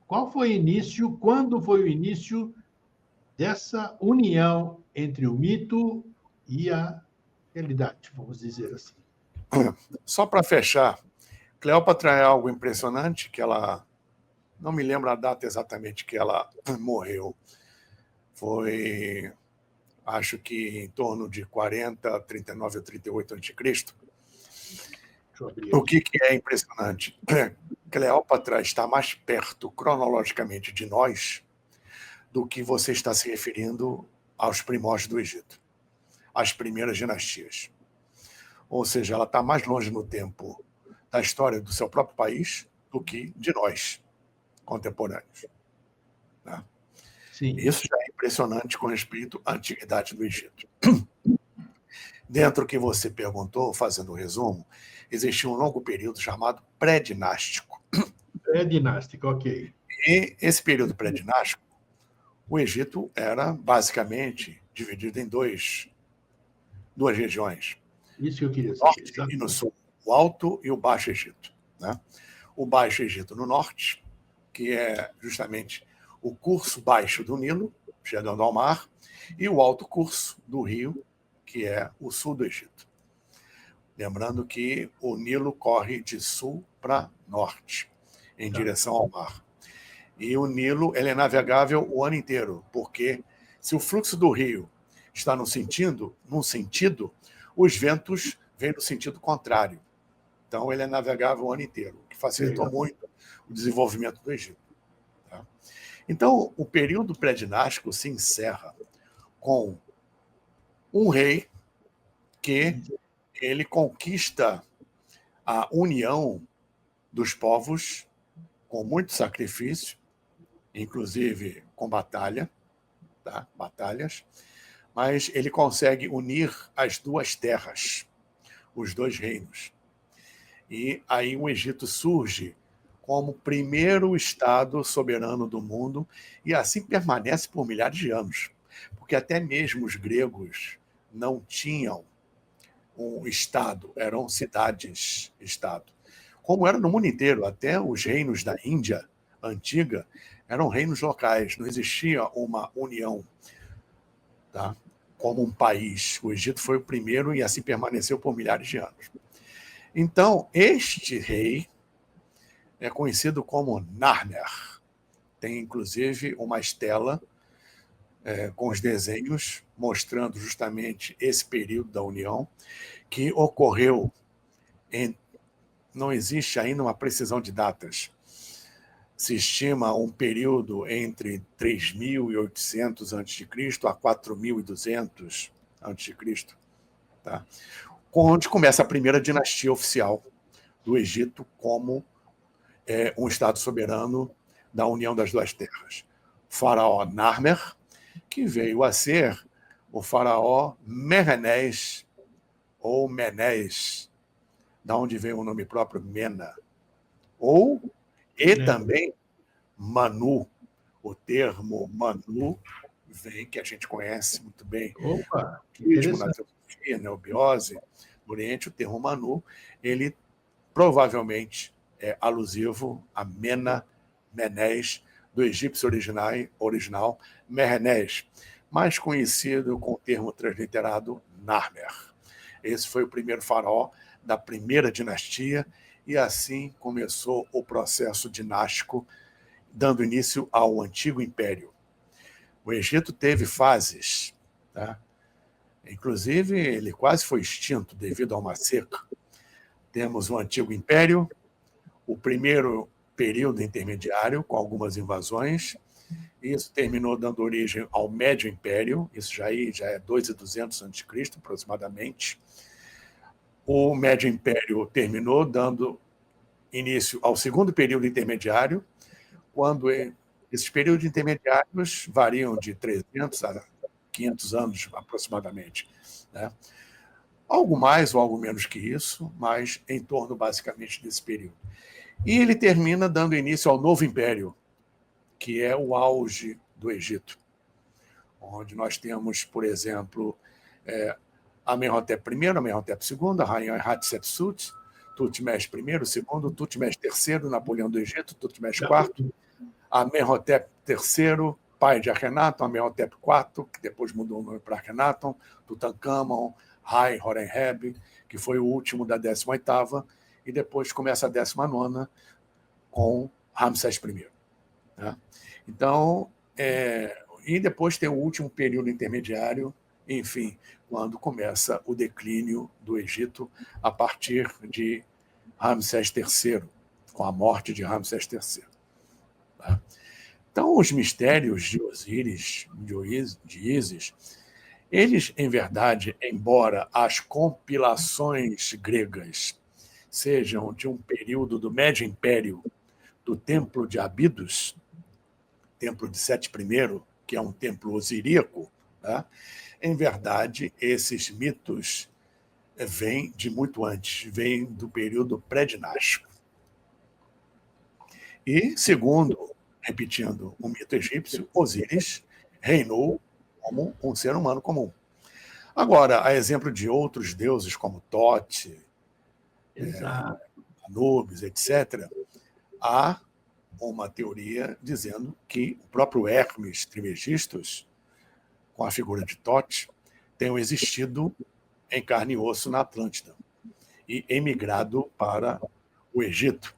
qual foi o início, quando foi o início dessa união entre o mito e a realidade, vamos dizer assim? Só para fechar, Cleópatra é algo impressionante, que ela, não me lembro a data exatamente que ela morreu, foi acho que em torno de 40, 39 ou 38 a.C. O que é impressionante? Cleópatra está mais perto, cronologicamente, de nós do que você está se referindo aos primórdios do Egito, às primeiras dinastias. Ou seja, ela está mais longe no tempo da história do seu próprio país do que de nós, contemporâneos. Né? Sim. Isso já é impressionante com respeito à antiguidade do Egito. Dentro do que você perguntou, fazendo um resumo, existia um longo período chamado pré-dinástico. Pré-dinástico, ok. E esse período pré-dinástico, o Egito era basicamente dividido em duas regiões. Isso que eu queria saber. Norte e no sul, o Alto e o Baixo Egito. Né? O Baixo Egito no norte, que é justamente o curso baixo do Nilo, chegando ao mar, e o alto curso do rio, que é o sul do Egito. Lembrando que o Nilo corre de sul para norte, em direção ao mar. E o Nilo ele é navegável o ano inteiro, porque se o fluxo do rio está num sentido, os ventos vêm no sentido contrário. Então, ele é navegável o ano inteiro, o que facilitou muito o desenvolvimento do Egito. Tá? Então, o período pré-dinástico se encerra com um rei que ele conquista a união dos povos com muito sacrifício, inclusive com batalhas, mas ele consegue unir as duas terras, os dois reinos. E aí o Egito surge como o primeiro Estado soberano do mundo e assim permanece por milhares de anos, porque até mesmo os gregos não tinham um Estado, eram cidades-Estado. Como era no mundo inteiro, até os reinos da Índia antiga eram reinos locais, não existia uma união, tá? Como um país. O Egito foi o primeiro e assim permaneceu por milhares de anos. Então, este rei é conhecido como Narmer. Tem, inclusive, uma estela com os desenhos mostrando justamente esse período da União, que ocorreu não existe ainda uma precisão de datas. Se estima um período entre 3.800 a.C. a 4.200 a.C., tá? Onde começa a primeira dinastia oficial do Egito como um Estado soberano da União das Duas Terras. Faraó Narmer, que veio a ser o faraó Merenés, ou Menés, da onde vem o nome próprio Mena, também Manu. O termo Manu vem, que a gente conhece muito bem. Opa, Na teosofia, neobiose, no Oriente, o termo Manu, ele provavelmente é alusivo a Mena, Menés, do egípcio original Merenés, mais conhecido com o termo transliterado Narmer. Esse foi o primeiro faraó da primeira dinastia e assim começou o processo dinástico, dando início ao Antigo Império. O Egito teve fases, tá? Inclusive ele quase foi extinto devido a uma seca. Temos o Antigo Império, o primeiro período intermediário, com algumas invasões. Isso terminou dando origem ao Médio Império, isso já é 2.200 a.C., aproximadamente. O Médio Império terminou dando início ao segundo período intermediário, quando esses períodos intermediários variam de 300 a 500 anos, aproximadamente. Né? Algo mais ou algo menos que isso, mas em torno, basicamente, desse período. E ele termina dando início ao Novo Império, que é o auge do Egito, onde nós temos, por exemplo, Amenhotep I, Amenhotep II, a rainha Hatshepsut, Tutmés I, II, Tutmés III, Napoleão do Egito, Tutmés IV, Amenhotep III, pai de Akhenaton, Amenhotep IV, que depois mudou o nome para Akhenaton, Tutankhamon, Horemheb, que foi o último da 18ª, e depois começa a 19ª com Ramsés I. Né? Então, e depois tem o último período intermediário, enfim, quando começa o declínio do Egito a partir de Ramsés III, com a morte de Ramsés III. Tá? Então, os mistérios de Osíris, de Ísis, eles, em verdade, embora as compilações gregas sejam de um período do Médio Império, do Templo de Abidos, Templo de Sete I, que é um templo osiríaco, tá? Em verdade, esses mitos vêm de muito antes, vêm do período pré-dinástico. E, segundo, repetindo o mito egípcio, Osíris reinou como um ser humano comum. Agora, a exemplo de outros deuses como Tote, Anubis, etc., há uma teoria dizendo que o próprio Hermes Trismegistus, com a figura de Tote, tenham existido em carne e osso na Atlântida e emigrado para o Egito,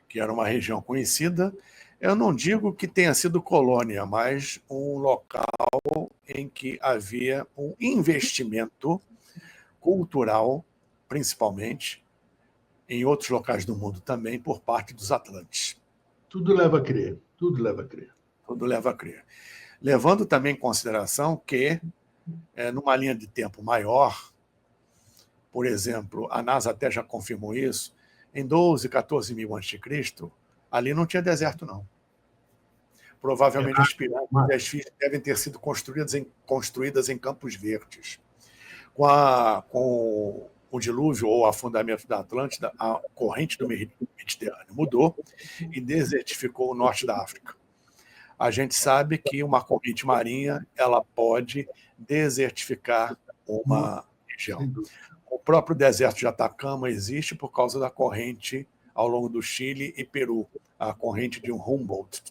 que era uma região conhecida. Eu não digo que tenha sido colônia, mas um local em que havia um investimento cultural, principalmente, em outros locais do mundo também, por parte dos atlantes. Tudo leva a crer, tudo leva a crer. Tudo leva a crer. Levando também em consideração que, numa linha de tempo maior, por exemplo, a NASA até já confirmou isso, em 12, 14 mil a.C., ali não tinha deserto, não. Provavelmente as pirâmides e as Esfinges devem ter sido construídas em campos verdes. Com o dilúvio ou afundamento da Atlântida, a corrente do Mediterrâneo mudou e desertificou o norte da África. A gente sabe que uma corrente marinha ela pode desertificar uma região. O próprio deserto de Atacama existe por causa da corrente ao longo do Chile e Peru, a corrente de Humboldt.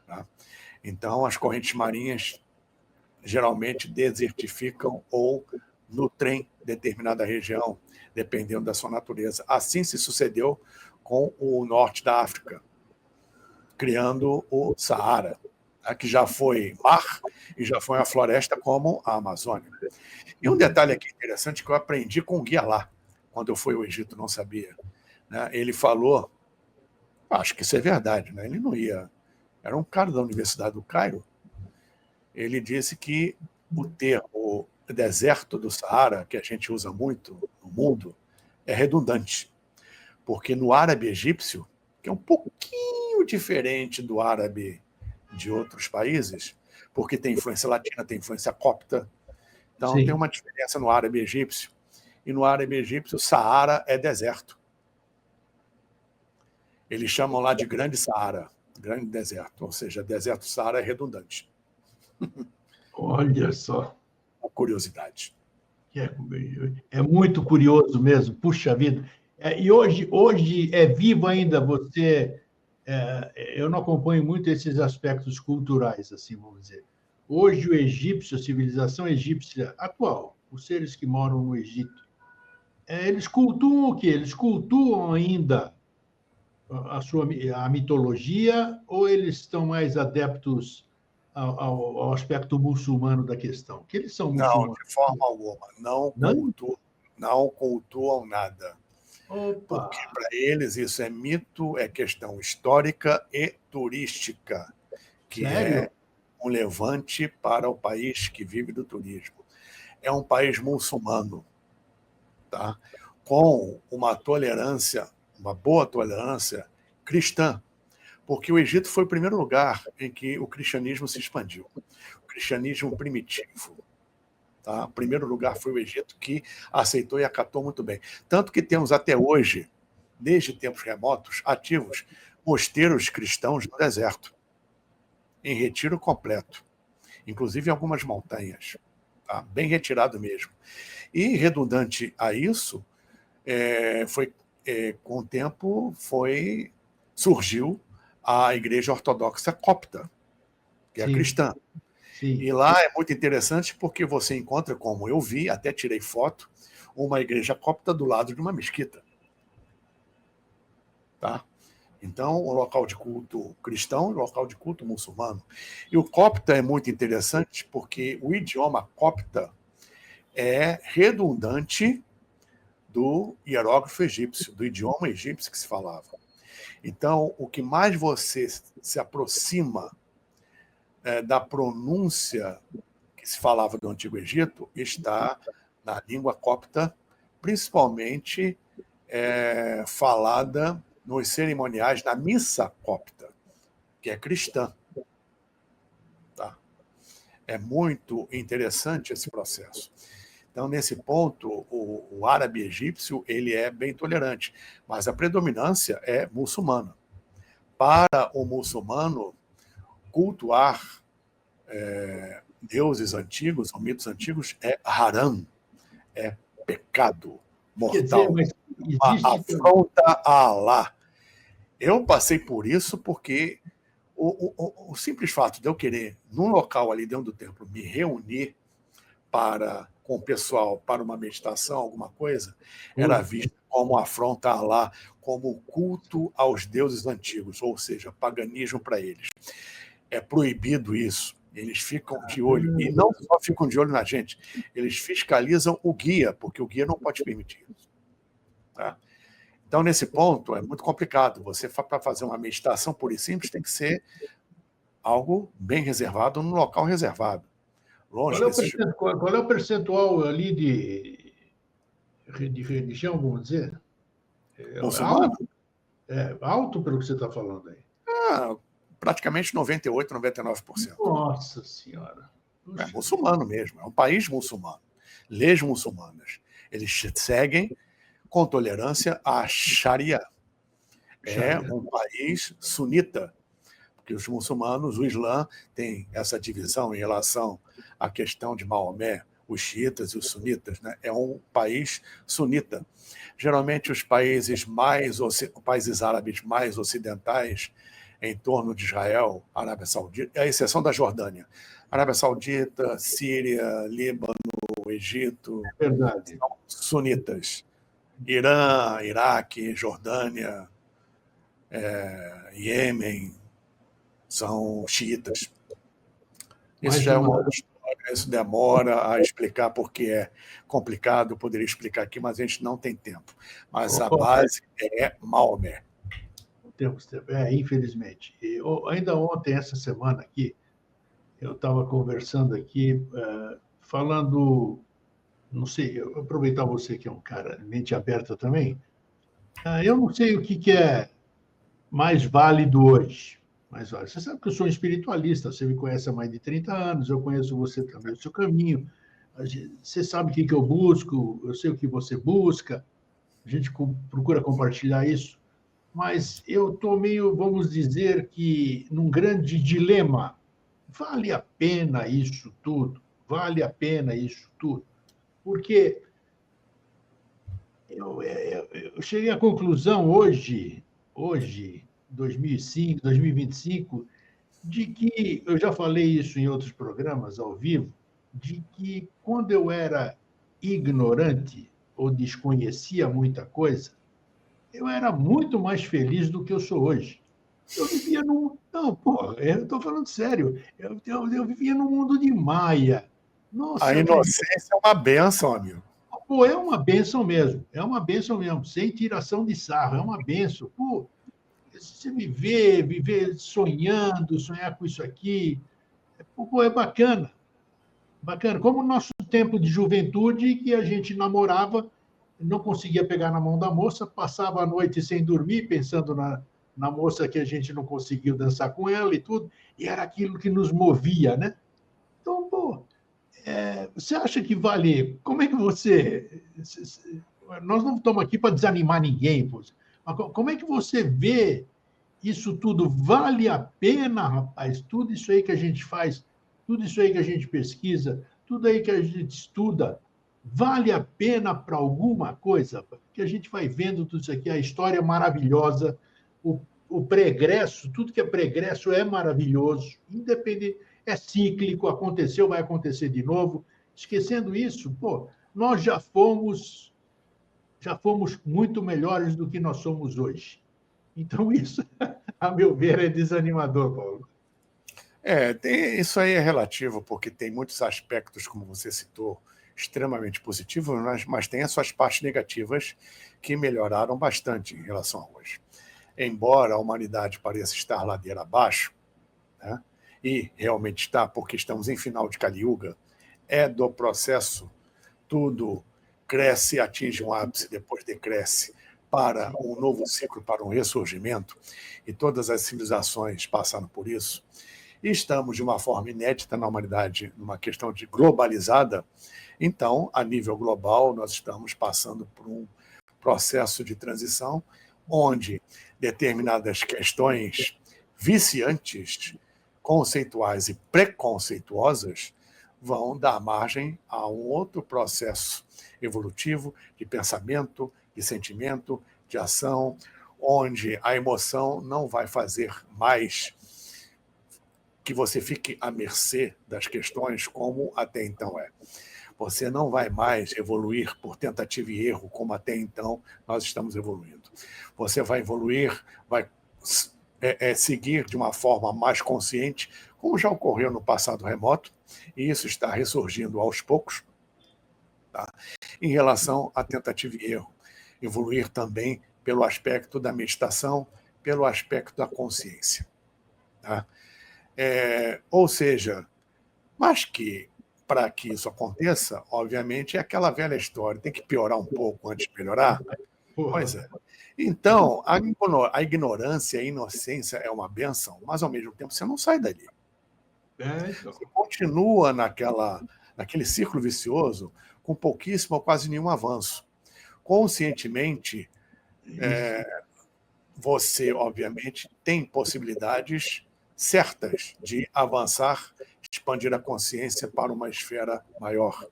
Tá? Então, as correntes marinhas geralmente desertificam ou nutrem determinada região, dependendo da sua natureza. Assim se sucedeu com o norte da África, criando o Saara, que já foi mar e já foi uma floresta como a Amazônia. E um detalhe aqui interessante que eu aprendi com o guia lá, quando eu fui ao Egito, não sabia. Ele falou, acho que isso é verdade, ele não ia, era um cara da Universidade do Cairo, ele disse que o termo deserto do Saara, que a gente usa muito no mundo, é redundante, porque no árabe egípcio, que é um pouquinho diferente do árabe de outros países, porque tem influência latina, tem influência copta, então Sim. Tem uma diferença no árabe egípcio, e no árabe egípcio, Saara é deserto. Eles chamam lá de Grande Saara, Grande Deserto, ou seja, deserto Saara é redundante. Olha só. Uma curiosidade. É muito curioso mesmo, puxa vida. E hoje é vivo ainda você... eu não acompanho muito esses aspectos culturais, assim, vamos dizer. Hoje o egípcio, a civilização egípcia atual, os seres que moram no Egito, eles cultuam o quê? Eles cultuam ainda a mitologia ou eles estão mais adeptos ao aspecto muçulmano da questão? Que eles são muçulmanos? Não, de forma alguma. Não cultuam nada. Opa. Porque para eles isso é mito, é questão histórica e turística, que Sério? é um levante para o país que vive do turismo. É um país muçulmano, tá? Com uma tolerância, uma boa tolerância cristã, porque o Egito foi o primeiro lugar em que o cristianismo se expandiu. O cristianismo primitivo. Tá? O primeiro lugar foi o Egito, que aceitou e acatou muito bem. Tanto que temos até hoje, desde tempos remotos, ativos mosteiros cristãos no deserto, em retiro completo, inclusive em algumas montanhas, tá? Bem retirado mesmo. E, redundante a isso, com o tempo surgiu a Igreja Ortodoxa Copta, que é cristã. Sim. E lá é muito interessante porque você encontra, como eu vi, até tirei foto, uma igreja copta do lado de uma mesquita. Tá? Então, o local de culto cristão e o local de culto muçulmano. E o copta é muito interessante porque o idioma copta é redundante do hierógrafo egípcio, do idioma egípcio que se falava. Então, o que mais você se aproxima da pronúncia que se falava do Antigo Egito está na língua copta, principalmente falada nos cerimoniais da missa copta, que é cristã. Tá? É muito interessante esse processo. Então, nesse ponto, o árabe egípcio ele é bem tolerante, mas a predominância é muçulmana. Para o muçulmano, cultuar deuses antigos, ou mitos antigos, é haram, é pecado mortal, uma afronta a Allah. Eu passei por isso porque o simples fato de eu querer, num local ali dentro do templo, me reunir com o pessoal para uma meditação, alguma coisa, era visto como afronta a Allah, como culto aos deuses antigos, ou seja, paganismo para eles. É proibido isso. Eles ficam de olho. E não só ficam de olho na gente, eles fiscalizam o guia, porque o guia não pode permitir isso. Tá? Então, nesse ponto, é muito complicado. Você, para fazer uma meditação pura e simples, tem que ser algo bem reservado, num local reservado. Longe qual é o percentual ali de religião, vamos dizer? Muçulmano? É alto pelo que você está falando aí. Praticamente 98%, 99%. Nossa Senhora. É muçulmano mesmo, é um país muçulmano. Leis muçulmanas. Eles seguem com tolerância a Sharia. É um país sunita, porque os muçulmanos, o Islã, tem essa divisão em relação à questão de Maomé, os xiitas e os sunitas, né? É um país sunita. Geralmente os países árabes mais ocidentais, em torno de Israel, Arábia Saudita, à exceção da Jordânia, Arábia Saudita, Síria, Líbano, Egito, são sunitas. Irã, Iraque, Jordânia, Iêmen, são xiitas. Isso já é uma outra história, isso demora a explicar porque é complicado, eu poderia explicar aqui, mas a gente não tem tempo. Mas a base é Maomé. Temos tempo, infelizmente. Ainda ontem, essa semana aqui, eu estava conversando aqui, falando, não sei, eu aproveitar você que é um cara de mente aberta também, eu não sei o que é mais válido hoje. Você sabe que eu sou um espiritualista, você me conhece há mais de 30 anos, eu conheço você também, o seu caminho, você sabe o que eu busco, eu sei o que você busca, a gente procura compartilhar isso, mas eu estou meio, vamos dizer que, num grande dilema. Vale a pena isso tudo? Vale a pena isso tudo? Porque eu cheguei à conclusão hoje, 2005, 2025, de que, eu já falei isso em outros programas ao vivo, de que quando eu era ignorante ou desconhecia muita coisa, eu era muito mais feliz do que eu sou hoje. Eu vivia num... Não, porra, eu estou falando sério. Eu vivia num mundo de Maia. Nossa, a inocência é uma bênção, amigo. Pô, é uma bênção mesmo. É uma bênção mesmo, sem tiração de sarro. É uma bênção. Pô, você viver sonhando, sonhar com isso aqui, pô, é bacana. Bacana. Como o nosso tempo de juventude, que a gente namorava, não conseguia pegar na mão da moça, passava a noite sem dormir, pensando na moça que a gente não conseguiu dançar com ela e tudo, e era aquilo que nos movia, né? Então, pô, você acha que vale... Como é que você... Nós não estamos aqui para desanimar ninguém, pô. Mas como é que você vê isso tudo? Vale a pena, rapaz? Tudo isso aí que a gente faz, tudo isso aí que a gente pesquisa, tudo aí que a gente estuda, vale a pena para alguma coisa? Porque a gente vai vendo tudo isso aqui, a história é maravilhosa, o pregresso, tudo que é pregresso é maravilhoso, independente, é cíclico, aconteceu, vai acontecer de novo. Esquecendo isso, pô, nós já fomos muito melhores do que nós somos hoje. Então, isso, a meu ver, é desanimador, Paulo. Isso aí é relativo, porque tem muitos aspectos, como você citou, extremamente positivos, mas tem as suas partes negativas que melhoraram bastante em relação a hoje. Embora a humanidade pareça estar ladeira abaixo, né, e realmente está, porque estamos em final de Kali Yuga, é do processo, tudo cresce, atinge um ápice, depois decresce, para um novo ciclo, para um ressurgimento, e todas as civilizações passaram por isso. E estamos de uma forma inédita na humanidade, numa questão de globalizada. Então, a nível global, nós estamos passando por um processo de transição onde determinadas questões viciantes, conceituais e preconceituosas vão dar margem a um outro processo evolutivo de pensamento, de sentimento, de ação, onde a emoção não vai fazer mais que você fique à mercê das questões como até então é. Você não vai mais evoluir por tentativa e erro como até então nós estamos evoluindo. Você vai evoluir, vai seguir de uma forma mais consciente, como já ocorreu no passado remoto, e isso está ressurgindo aos poucos, tá? Em relação à tentativa e erro. Evoluir também pelo aspecto da meditação, pelo aspecto da consciência. Tá? Ou seja, mas que, para que isso aconteça, obviamente, é aquela velha história, tem que piorar um pouco antes de melhorar. Pois é. Então, a ignorância, a inocência é uma bênção, mas, ao mesmo tempo, você não sai dali. Você continua naquele círculo vicioso com pouquíssimo ou quase nenhum avanço. Conscientemente, você, obviamente, tem possibilidades certas de avançar, expandir a consciência para uma esfera maior,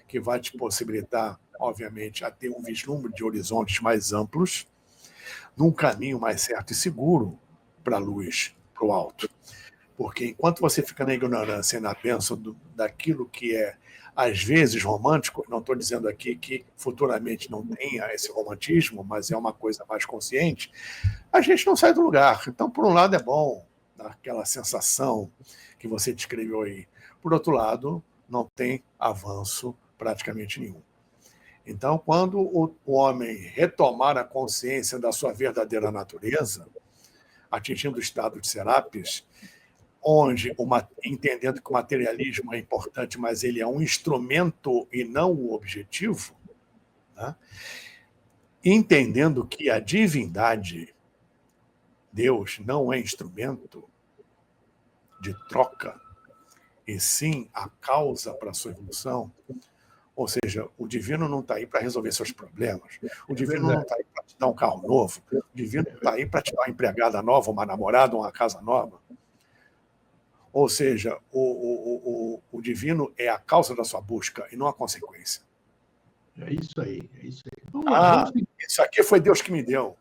que vai te possibilitar, obviamente, a ter um vislumbre de horizontes mais amplos, num caminho mais certo e seguro para a luz, para o alto. Porque enquanto você fica na ignorância e na bênção daquilo que é, às vezes, romântico, não estou dizendo aqui que futuramente não tenha esse romantismo, mas é uma coisa mais consciente, a gente não sai do lugar. Então, por um lado, é bom, aquela sensação que você descreveu aí. Por outro lado, não tem avanço praticamente nenhum. Então, quando o homem retomar a consciência da sua verdadeira natureza, atingindo o estado de Serapis, onde, entendendo que o materialismo é importante, mas ele é um instrumento e não o objetivo, né? Entendendo que a divindade, Deus, não é instrumento de troca, e sim a causa para a sua evolução. Ou seja, o divino não está aí para resolver seus problemas, o divino não está aí para te dar um carro novo, o divino não está aí para te dar uma empregada nova, uma namorada, uma casa nova. Ou seja, o divino é a causa da sua busca e não a consequência. É isso aí, é isso aí. Vamos lá, isso aqui foi Deus que me deu.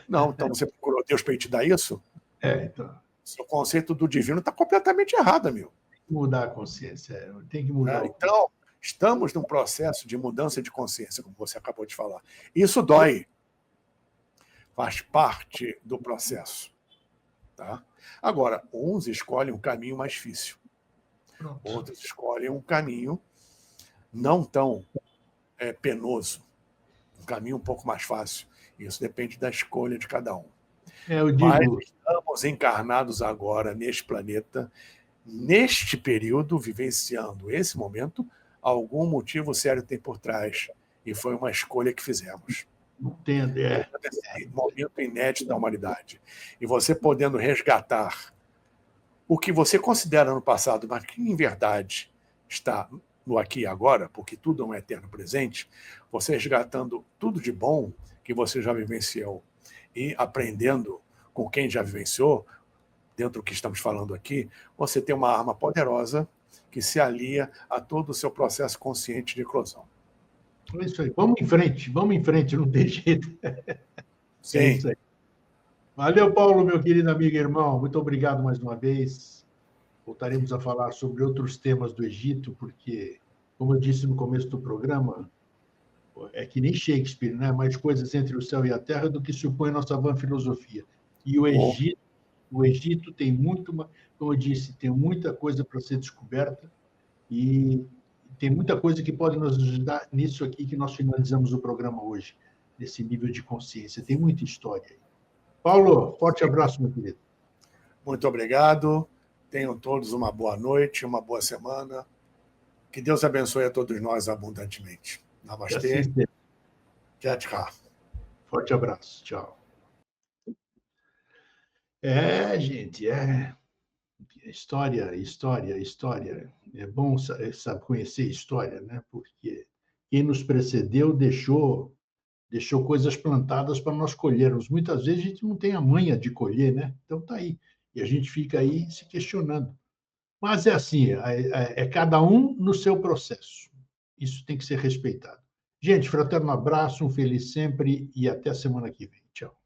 Não, então você procurou Deus para te dar isso? Então. O conceito do divino está completamente errado, amigo. Tem que mudar a consciência, tem que mudar. Então, estamos num processo de mudança de consciência, como você acabou de falar. Isso dói. Faz parte do processo. Tá? Agora, uns escolhem um caminho mais difícil. Outros escolhem um caminho não tão penoso, um caminho um pouco mais fácil. Isso depende da escolha de cada um. Mas estamos encarnados agora neste planeta, neste período, vivenciando esse momento, algum motivo sério tem por trás, e foi uma escolha que fizemos. Entendo, Esse momento inédito da humanidade. E você podendo resgatar o que você considera no passado, mas que, em verdade, está no aqui e agora, porque tudo é um eterno presente, você resgatando tudo de bom que você já vivenciou e aprendendo com quem já vivenciou, dentro do que estamos falando aqui, você tem uma arma poderosa que se alia a todo o seu processo consciente de eclosão. É isso aí. Vamos em frente, não tem jeito. Sim. É isso aí. Valeu, Paulo, meu querido amigo e irmão. Muito obrigado mais uma vez. Voltaremos a falar sobre outros temas do Egito, porque, como eu disse no começo do programa, é que nem Shakespeare, né? Mais coisas entre o céu e a terra do que supõe nossa vã filosofia. E o Egito tem muito, como eu disse, tem muita coisa para ser descoberta e tem muita coisa que pode nos ajudar nisso aqui que nós finalizamos o programa hoje, nesse nível de consciência. Tem muita história aí. Paulo, forte abraço, meu querido. Muito obrigado. Tenham todos uma boa noite, uma boa semana. Que Deus abençoe a todos nós abundantemente. Namastê. Tchau, tchau. Forte abraço. Tchau. Gente, história. É bom, sabe, conhecer história, né? Porque quem nos precedeu deixou coisas plantadas para nós colhermos. Muitas vezes a gente não tem a manha de colher, né? Então tá aí. E a gente fica aí se questionando. Mas é assim, é cada um no seu processo. Isso tem que ser respeitado. Gente, fraterno abraço, um feliz sempre e até a semana que vem. Tchau.